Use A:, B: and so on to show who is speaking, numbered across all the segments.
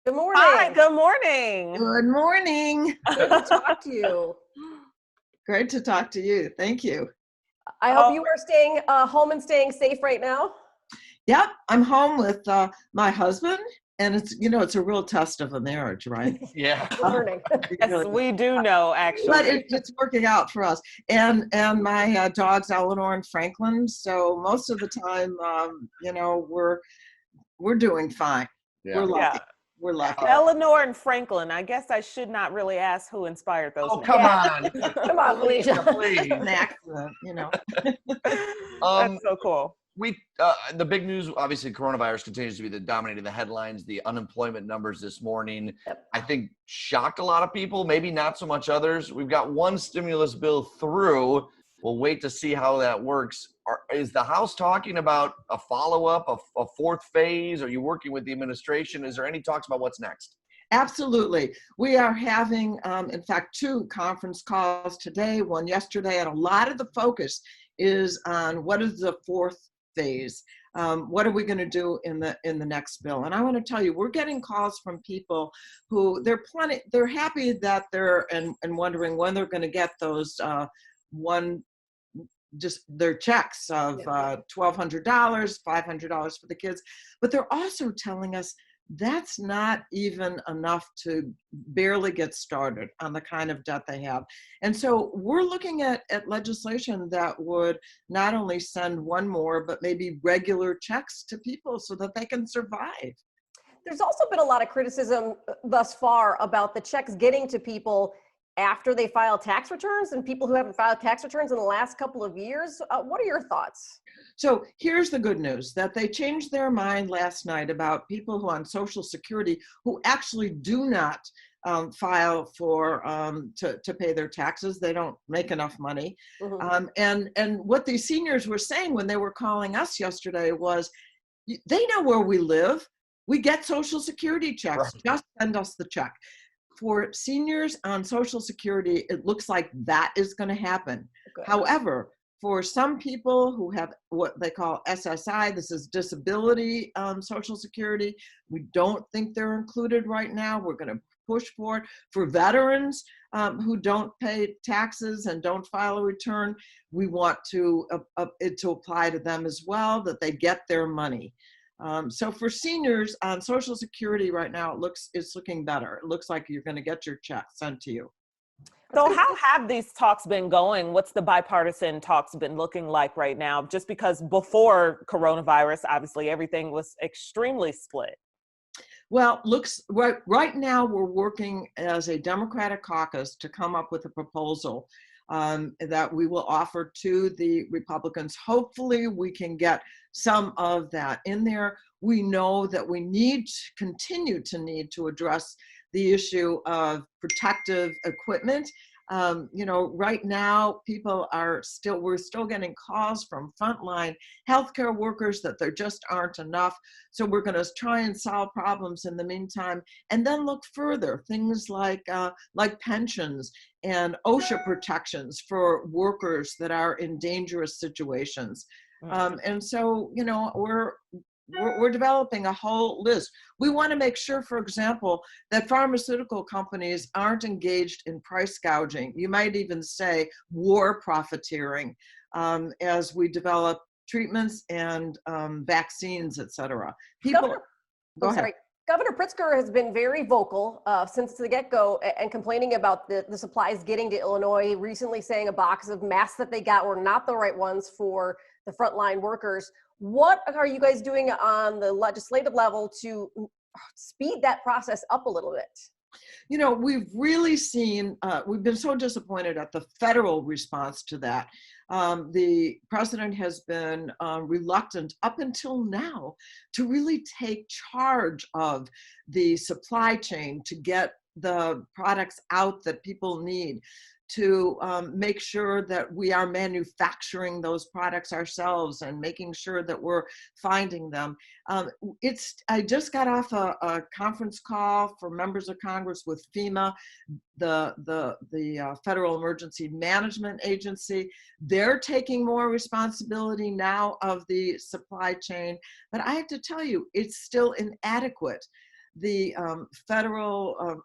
A: Good morning.
B: Hi, good morning.
C: Good morning.
A: Good to talk to you.
C: Great to talk to you. Thank you.
A: I hope you are staying home and staying safe right now.
C: Yep, I'm home with my husband, and it's a real test of a marriage, right?
B: Yeah.
A: Learning.
B: Yes, we do know, actually.
C: But it's working out for us. And my dogs, Eleanor and Franklin. So most of the time, we're doing fine.
B: Yeah.
C: We're lucky.
B: Yeah.
C: We're lucky.
B: Eleanor and Franklin. I guess I should not really ask who inspired those names.
D: Come on.
A: Come on, Felicia.
D: Please.
C: An accident,
B: That's so cool.
D: The big news, obviously, coronavirus continues to be dominating the headlines. The unemployment numbers this morning, I think, shocked a lot of people, maybe not so much others. We've got one stimulus bill through. We'll wait to see how that works. Is the House talking about a follow-up, a fourth phase? Are you working with the administration? Is there any talks about what's next?
C: Absolutely. We are having, in fact, 2 conference calls today, one yesterday, and a lot of the focus is on what is the fourth phase. What are we going to do in the next bill? And I want to tell you, we're getting calls from people who they're happy that they're and wondering when they're going to get those just their checks of $1,200, $500 for the kids, but they're also telling us that's not even enough to barely get started on the kind of debt they have. And so we're looking at legislation that would not only send one more, but maybe regular checks to people so that they can survive.
A: There's also been a lot of criticism thus far about the checks getting to people after they file tax returns and people who haven't filed tax returns in the last couple of years. What are your thoughts?
C: So here's the good news, that they changed their mind last night about people who on Social Security who actually do not file for to pay their taxes. They don't make enough money. Mm-hmm. And what these seniors were saying when they were calling us yesterday was, they know where we live. We get Social Security checks. Right. Just send us the check. For seniors on Social Security, it looks like that is going to happen. Okay. However, for some people who have what they call SSI, this is disability Social Security, we don't think they're included right now. We're going to push for it. For veterans who don't pay taxes and don't file a return, we want it to apply to them as well, that they get their money. So for seniors on Social Security right now, it's looking better. It looks like you're going to get your check sent to you.
B: So how have these talks been going? What's the bipartisan talks been looking like right now? Just because before coronavirus, obviously everything was extremely split.
C: Well, right now we're working as a Democratic caucus to come up with a proposal that we will offer to the Republicans. Hopefully we can get some of that in there. We know that we continue to address the issue of protective equipment. Right now we're still getting calls from frontline healthcare workers that there just aren't enough. So we're going to try and solve problems in the meantime, and then look further, things like pensions and OSHA protections for workers that are in dangerous situations. And so, we're developing a whole list. We want to make sure, for example, that pharmaceutical companies aren't engaged in price gouging. You might even say war profiteering as we develop treatments and vaccines, et cetera. Go ahead.
A: Governor Pritzker has been very vocal since the get-go and complaining about the supplies getting to Illinois, recently saying a box of masks that they got were not the right ones for the frontline workers. What are you guys doing on the legislative level to speed that process up a little bit?
C: We've really seen, we've been so disappointed at the federal response to that. The president has been reluctant up until now to really take charge of the supply chain to get the products out that people need, to make sure that we are manufacturing those products ourselves and making sure that we're finding them. I just got off a conference call for members of Congress with FEMA, the Federal Emergency Management Agency. They're taking more responsibility now of the supply chain, but I have to tell you, it's still inadequate. The federal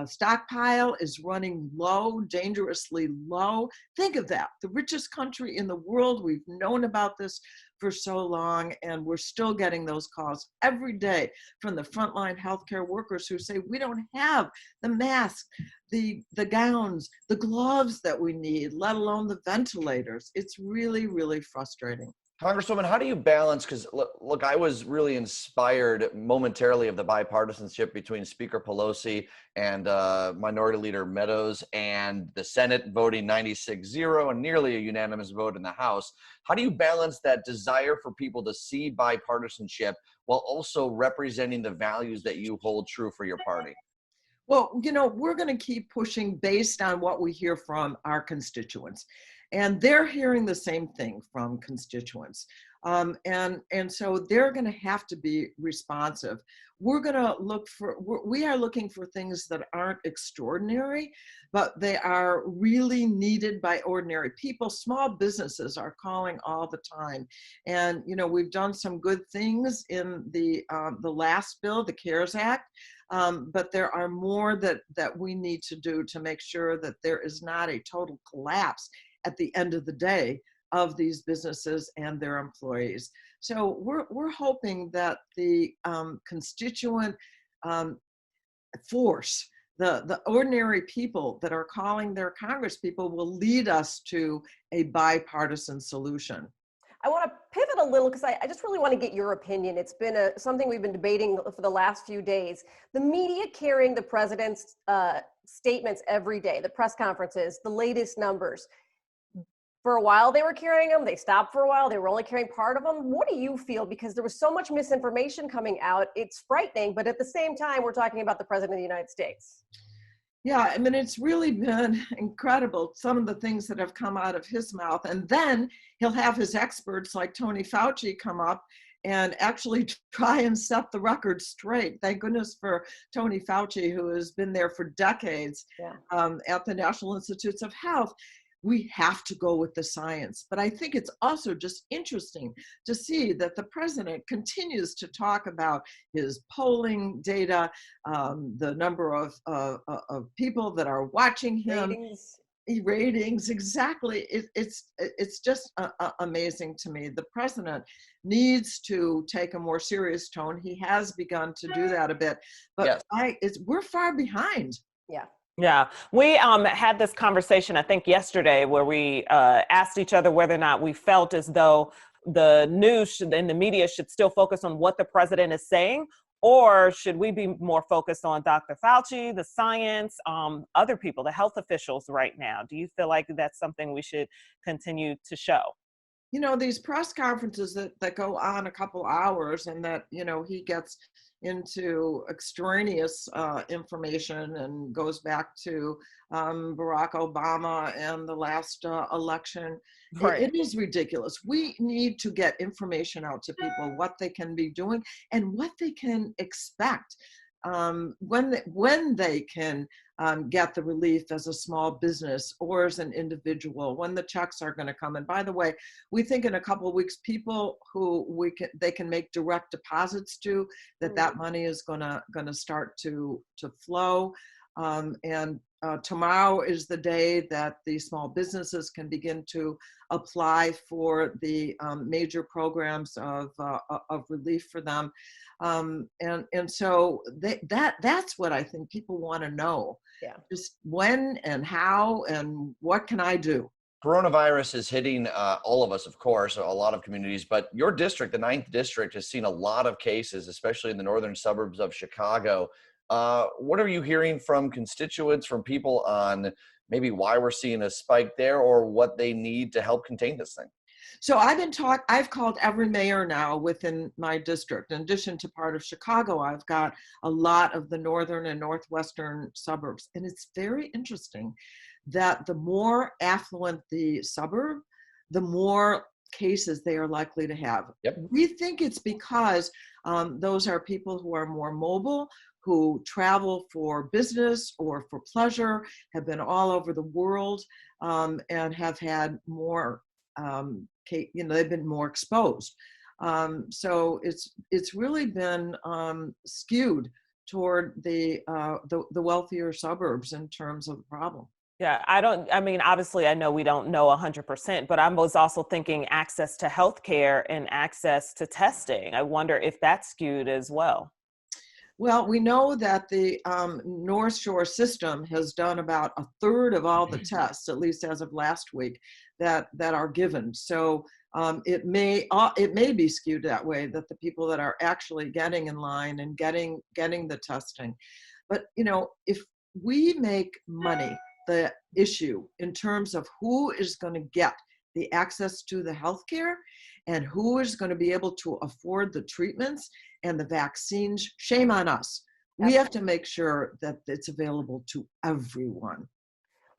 C: stockpile is running low, dangerously low. Think of that. The richest country in the world. We've known about this for so long, and we're still getting those calls every day from the frontline healthcare workers who say, we don't have the masks, the gowns, the gloves that we need, let alone the ventilators. It's really, really frustrating.
D: Congresswoman, how do you balance, because look, I was really inspired momentarily of the bipartisanship between Speaker Pelosi and Minority Leader Meadows, and the Senate voting 96-0 and nearly a unanimous vote in the House. How do you balance that desire for people to see bipartisanship while also representing the values that you hold true for your party?
C: Well, you know, we're going to keep pushing based on what we hear from our constituents. And they're hearing the same thing from constituents. And so they're going to have to be responsive. We're going to we are looking for things that aren't extraordinary, but they are really needed by ordinary people. Small businesses are calling all the time. And, you know, we've done some good things in the last bill, the CARES Act. But there are more that we need to do to make sure that there is not a total collapse at the end of the day of these businesses and their employees. So we're hoping that the constituent force, the ordinary people that are calling their Congress people, will lead us to a bipartisan solution.
A: I want to pivot a little because I just really want to get your opinion. It's been something we've been debating for the last few days. The media carrying the president's statements every day, the press conferences, the latest numbers. For a while they were carrying them, they stopped for a while, they were only carrying part of them. What do you feel? Because there was so much misinformation coming out, it's frightening, but at the same time, we're talking about the President of the United States.
C: Yeah, I mean, it's really been incredible, some of the things that have come out of his mouth. And then he'll have his experts like Tony Fauci come up and actually try and set the record straight. Thank goodness for Tony Fauci, who has been there for decades at the National Institutes of Health. We have to go with the science. But I think it's also just interesting to see that the president continues to talk about his polling data, the number of people that are watching him. Ratings, exactly. It's just amazing to me. The president needs to take a more serious tone. He has begun to do that a bit, but yes. We're far behind.
A: Yeah.
B: Yeah, we had this conversation, I think yesterday, where we asked each other whether or not we felt as though the news and the media should still focus on what the president is saying, or should we be more focused on Dr. Fauci, the science, other people, the health officials right now? Do you feel like that's something we should continue to show?
C: You know, these press conferences that go on a couple hours and that, you know, he gets into extraneous information and goes back to Barack Obama and the last election. Right. It is ridiculous. We need to get information out to people, what they can be doing and what they can expect when they can get the relief as a small business or as an individual, when the checks are going to come. And by the way, we think in a couple of weeks, people who they can make direct deposits to, that money is going to start to flow. And tomorrow is the day that the small businesses can begin to apply for the major programs of relief for them. And so that's what I think people want to know. Yeah. Just when and how and what can I do?
D: Coronavirus is hitting all of us, of course, a lot of communities, but your district, the 9th district, has seen a lot of cases, especially in the northern suburbs of Chicago. What are you hearing from constituents, from people on maybe why we're seeing a spike there or what they need to help contain this thing?
C: So I've called every mayor now within my district. In addition to part of Chicago, I've got a lot of the northern and northwestern suburbs. And it's very interesting that the more affluent the suburb, the more cases they are likely to have. Yep. We think it's because those are people who are more mobile, who travel for business or for pleasure, have been all over the world, and have had more they've been more exposed. So it's really been skewed toward the wealthier suburbs in terms of the problem.
B: Yeah, I mean, obviously I know we don't know 100%, but I was also thinking access to healthcare and access to testing. I wonder if that's skewed as well.
C: Well, we know that the North Shore system has done about a third of all the tests, at least as of last week, that are given. So it may be skewed that way, that the people that are actually getting in line and getting the testing. But if we make money the issue in terms of who is going to get the access to the healthcare and who is going to be able to afford the treatments and the vaccines, shame on us. We have to make sure that it's available to everyone.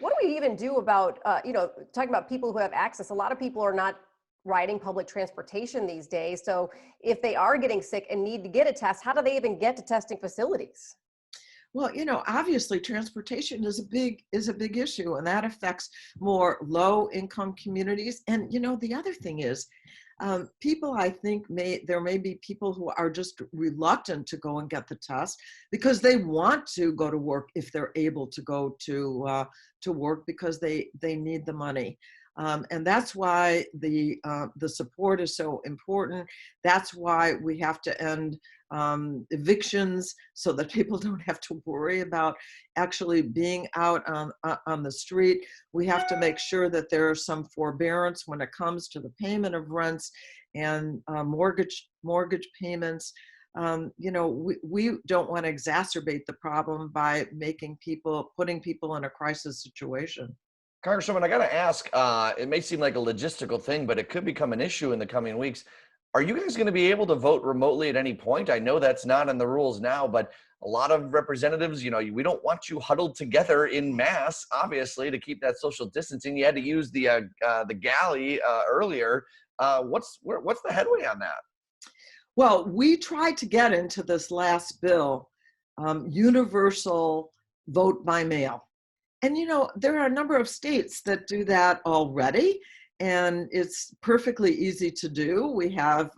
A: What do we even do about, talking about people who have access? A lot of people are not riding public transportation these days. So if they are getting sick and need to get a test, how do they even get to testing facilities?
C: Well, obviously transportation is a big issue, and that affects more low income communities. And the other thing is, people, I think, there may be people who are just reluctant to go and get the test because they want to go to work if they're able to go to work because they need the money. And that's why the support is so important. That's why we have to end evictions so that people don't have to worry about actually being out on the street. We have to make sure that there is some forbearance when it comes to the payment of rents and mortgage payments. We don't want to exacerbate the problem by putting people in a crisis situation.
D: Congresswoman, I got to ask, it may seem like a logistical thing, but it could become an issue in the coming weeks. Are you guys going to be able to vote remotely at any point? I know that's not in the rules now, but a lot of representatives, we don't want you huddled together in mass, obviously, to keep that social distancing. You had to use the galley earlier. What's the headway on that?
C: Well, we tried to get into this last bill, universal vote by mail. And, there are a number of states that do that already, and it's perfectly easy to do. We have,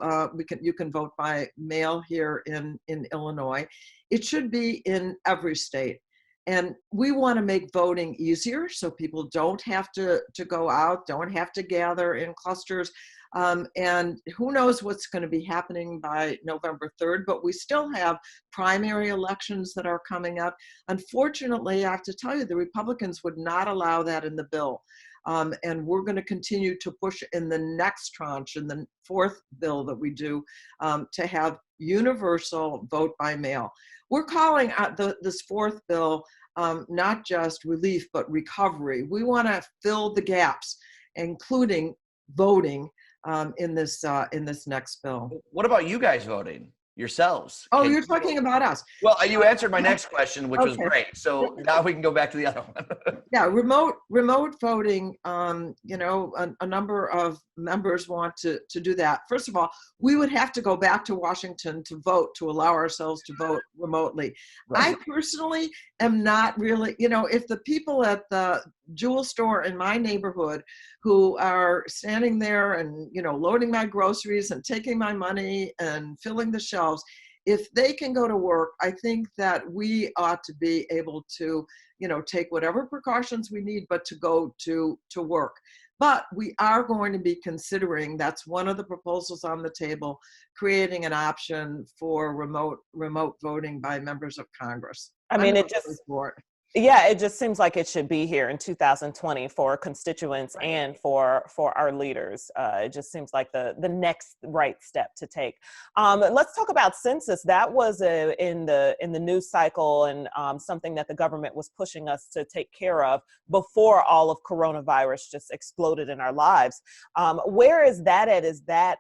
C: you can vote by mail here in Illinois. It should be in every state. And we want to make voting easier so people don't have to go out, don't have to gather in clusters. And who knows what's going to be happening by November 3rd, but we still have primary elections that are coming up. Unfortunately, I have to tell you, the Republicans would not allow that in the bill. And we're going to continue to push in the next tranche, in the fourth bill that we do, to have universal vote by mail. We're calling this fourth bill not just relief, but recovery. We want to fill the gaps, including voting in this next bill.
D: What about you guys voting yourselves?
C: Oh, you're talking about us.
D: Well, you answered my next question, which was great. So now we can go back to the other one.
C: Yeah, remote voting. A number of members want to do that. First of all, we would have to go back to Washington to vote, to allow ourselves to vote remotely. Right. I personally am not really, if the people at the jewel store in my neighborhood who are standing there and, loading my groceries and taking my money and filling the shelves, if they can go to work, I think that we ought to be able to, take whatever precautions we need, but to go to work. But we are going to be considering, that's one of the proposals on the table, creating an option for remote voting by members of Congress.
B: I mean, it just seems like it should be here in 2020 for constituents and for our leaders. It just seems like the next right step to take. Let's talk about Census. That was in the news cycle and something that the government was pushing us to take care of before all of coronavirus just exploded in our lives. Where is that at? Is that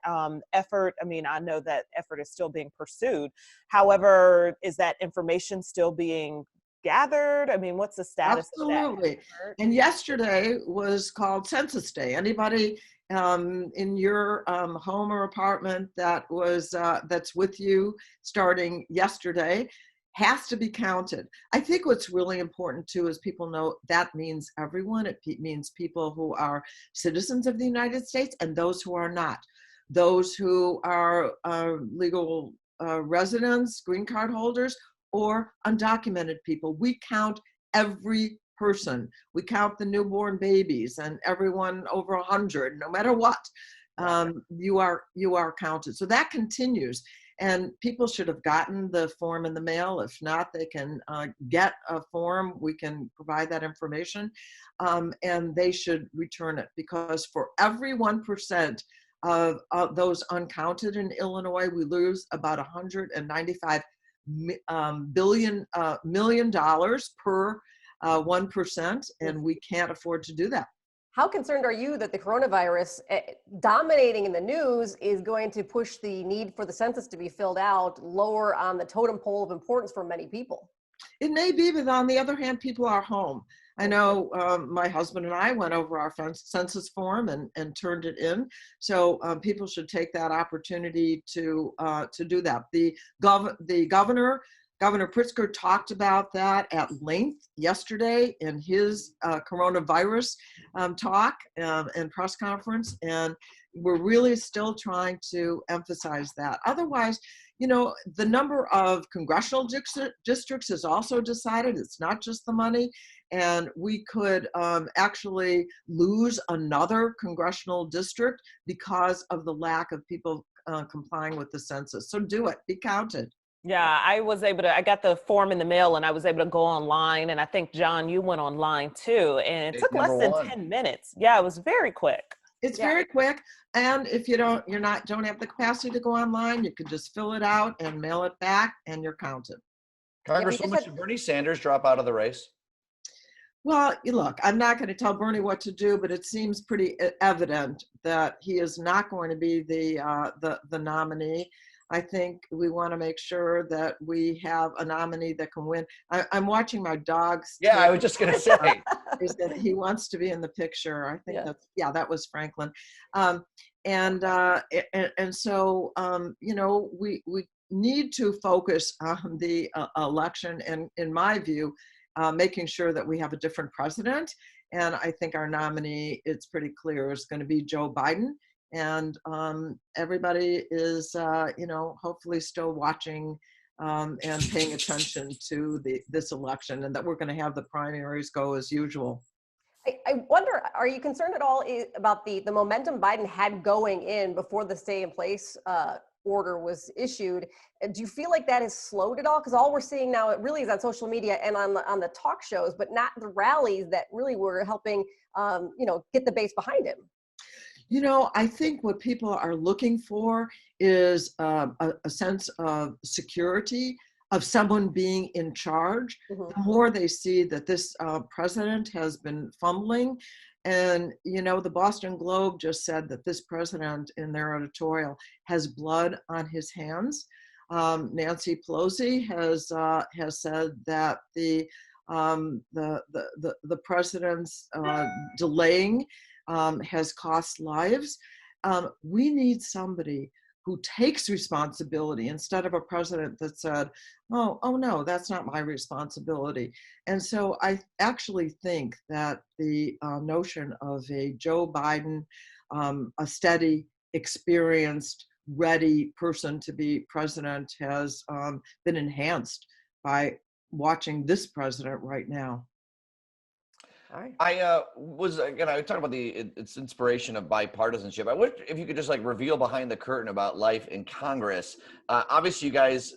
B: effort? I mean, I know that effort is still being pursued. However, is that information still being gathered? I mean, what's the status
C: Absolutely.
B: of that?
C: And yesterday was called Census Day. Anybody in your home or apartment that's with you starting yesterday has to be counted. I think what's really important too is people know that means everyone. It means people who are citizens of the United States and those who are not. Those who are legal residents, green card holders, or undocumented people. We count every person. We count the newborn babies and everyone over 100, no matter what. You are counted. So that continues. And people should have gotten the form in the mail. If not, they can get a form. We can provide that information. And they should return it, because for every 1% of those uncounted in Illinois, we lose about $195 million per 1%, and we can't afford to do that.
A: How concerned are you that the coronavirus dominating in the news is going to push the need for the census to be filled out lower on the totem pole of importance for many people?
C: It may be, but on the other hand, people are home. I know my husband and I went over our census form and turned it in. So people should take that opportunity to do that. The governor Pritzker talked about that at length yesterday in his coronavirus talk and press conference, and we're really still trying to emphasize that. Otherwise, you know, the number of congressional districts is also decided. It's not just the money, and we could actually lose another congressional district because of the lack of people complying with the census. So do it, be counted.
B: Yeah, I got the form in the mail and I was able to go online. And I think, John, you went online too. And it took less than 10 minutes. Yeah, it was very quick.
C: It's very quick. And if you don't have the capacity to go online, you can just fill it out and mail it back and you're counted.
D: Congresswoman, should Bernie Sanders drop out of the race?
C: Well, look, I'm not going to tell Bernie what to do, but it seems pretty evident that he is not going to be the nominee. I think we want to make sure that we have a nominee that can win. I'm watching my dog's.
D: Yeah, I was just going to say.
C: Is that he wants to be in the picture. I think that was Franklin. And so, you know, we need to focus on the election and, in my view, making sure that we have a different president. And I think our nominee, it's pretty clear, is going to be Joe Biden. And everybody is, you know, hopefully still watching and paying attention to this election, and that we're going to have the primaries go as usual.
A: I wonder, are you concerned at all about the momentum Biden had going in before the stay in place order was issued? Do you feel like that has slowed at all? Because all we're seeing now, it really is on social media and on the talk shows, but not the rallies that really were helping, you know, get the base behind him.
C: You know, I think what people are looking for is a sense of security, of someone being in charge. Mm-hmm. The more they see that this president has been fumbling, and, you know, the Boston Globe just said that this president, in their editorial, has blood on his hands. Nancy Pelosi has said that the president's delaying has cost lives. We need somebody who takes responsibility instead of a president that said, oh no, that's not my responsibility. And so I actually think that the notion of a Joe Biden, a steady, experienced, ready person to be president has been enhanced by watching this president right now.
A: All right.
D: I talked about its inspiration of bipartisanship. I wonder if you could just like reveal behind the curtain about life in Congress. Obviously, you guys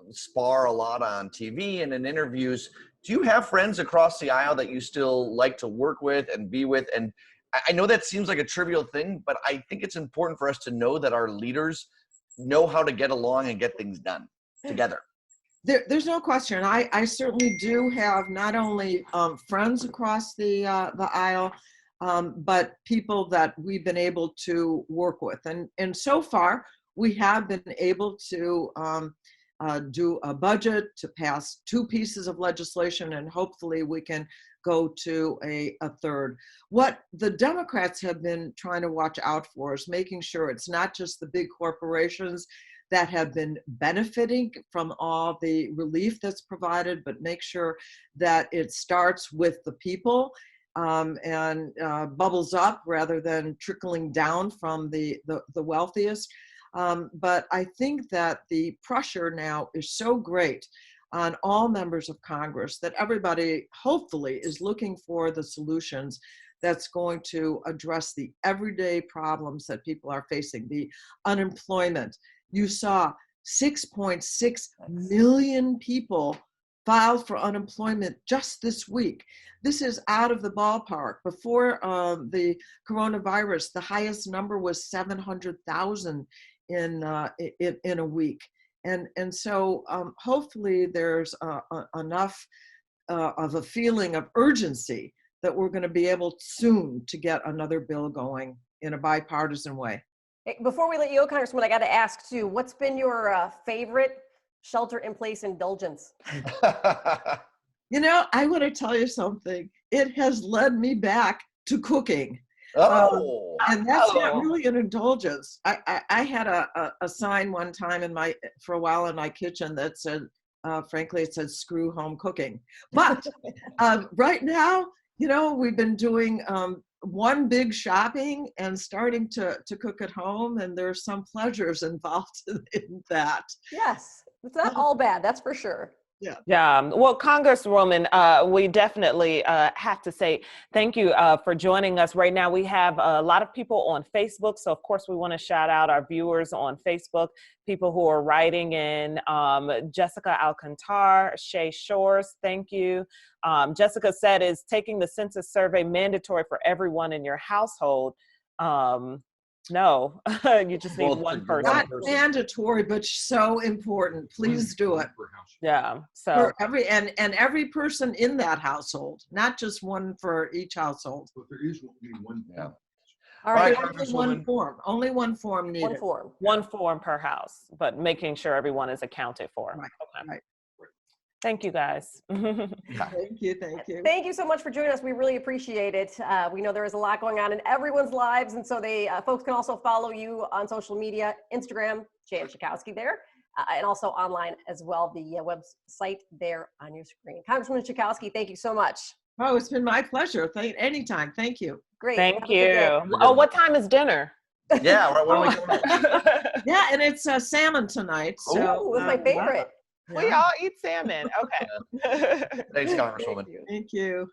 D: spar a lot on TV and in interviews. Do you have friends across the aisle that you still like to work with and be with? And I know that seems like a trivial thing, but I think it's important for us to know that our leaders know how to get along and get things done together.
C: There's no question. I certainly do have not only friends across the aisle, but people that we've been able to work with. And so far, we have been able to do a budget, to pass 2 pieces of legislation, and hopefully we can go to a third. What the Democrats have been trying to watch out for is making sure it's not just the big corporations that have been benefiting from all the relief that's provided, but make sure that it starts with the people and bubbles up rather than trickling down from the wealthiest. But I think that the pressure now is so great on all members of Congress that everybody hopefully is looking for the solutions that's going to address the everyday problems that people are facing, the unemployment. You saw 6.6 million people filed for unemployment just this week. This is out of the ballpark. Before the coronavirus, the highest number was 700,000 in a week. And so hopefully there's enough of a feeling of urgency that we're going to be able soon to get another bill going in a bipartisan way.
A: Hey, before we let you go, Congresswoman, I got to ask too, what's been your favorite shelter-in-place indulgence?
C: You know, I want to tell you something. It has led me back to cooking. And that's not really an indulgence. I had a sign one time for a while in my kitchen that said, frankly, it said "screw home cooking." But right now, you know, we've been doing one big shopping and starting to cook at home, and there's some pleasures involved in that.
A: Yes, it's not all bad, that's for sure.
B: Yeah. Well, Congresswoman, we definitely have to say thank you for joining us. Right now, we have a lot of people on Facebook. So, of course, we want to shout out our viewers on Facebook, people who are writing in. Jessica Alcantar, Shay Shores, thank you. Jessica said, is taking the census survey mandatory for everyone in your household? No, you just need one person.
C: Not mandatory, but so important. Please do it.
B: Yeah. So
C: for every person in that household, not just one for each household.
E: But there is only one.
D: Yeah.
A: All right.
C: Only one form needed.
B: One form per house, but making sure everyone is accounted for.
C: Right.
B: Okay.
C: Right.
B: Thank you, guys.
C: Thank you.
A: Thank you so much for joining us. We really appreciate it. We know there is a lot going on in everyone's lives, and so folks can also follow you on social media, Instagram, Jan Schakowsky there, and also online as well, the website there on your screen. Congresswoman Schakowsky, thank you so much.
C: Oh, it's been my pleasure. Anytime. Thank you.
A: Great.
B: Thank you. Oh, what time is dinner?
D: Yeah, when are we going?
C: Yeah, and it's salmon tonight. So
A: that's my favorite.
B: We all eat salmon. Okay.
D: Thanks, Congresswoman.
C: Thank you.